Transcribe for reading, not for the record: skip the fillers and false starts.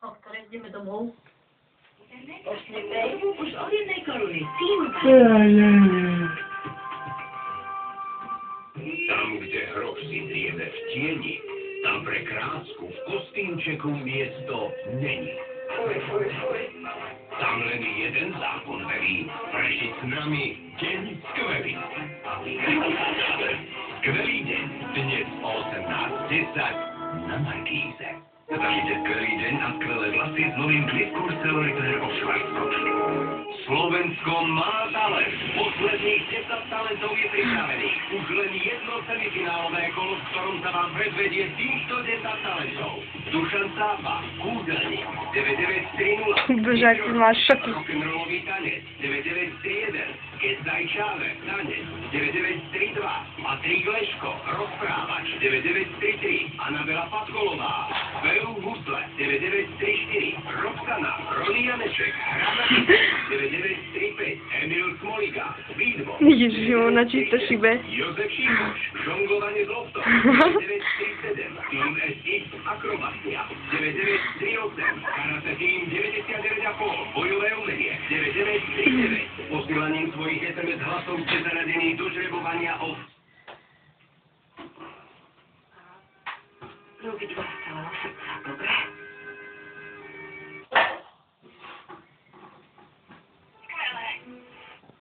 O ktorej ideme domov? O 4:00? Už o 1 koruny. Cínka. Tam, kde hrob si drieme v tieni, tam pre krásku v kostýmčeku miesto není. Tam len jeden zákon velí, prežiť s nami deň skvelý. Skvelý deň, dnes o 18:10 na Markíze. Zažite skvelý deň a skvelé vlasy s novým Clear Repair of Schwarzkopf. Slovensko má talent. Posledných 10 talentov je pripravených. Už len jedno semifinálové kolo, v ktorom sa vám predvedie týchto 10 talentov. Dušan Sápa, kúzelník, 9930. Bože, aký máš šoky. Rock'n'rollový tanec, 9931. Kesaj Čáver, tanec, 9932. Patrik Leško, rozprávač, 9933. Anabela Patkolová, spev husle, 9934. Roxana, Roni Janeček, hra 9935. Emil Smolika, výdvo, Ježiš, na čisté šibe. Jozef Šímoš, žonglovanie z loptom, 9937. Tým SX, akrobacia, 9938. Karate Team 99,5. Bojové umenie, 9939. Posielaním svojich SMS hlasov ste zaradení do žrebovania o... Robiť vás celého srdca, dobre?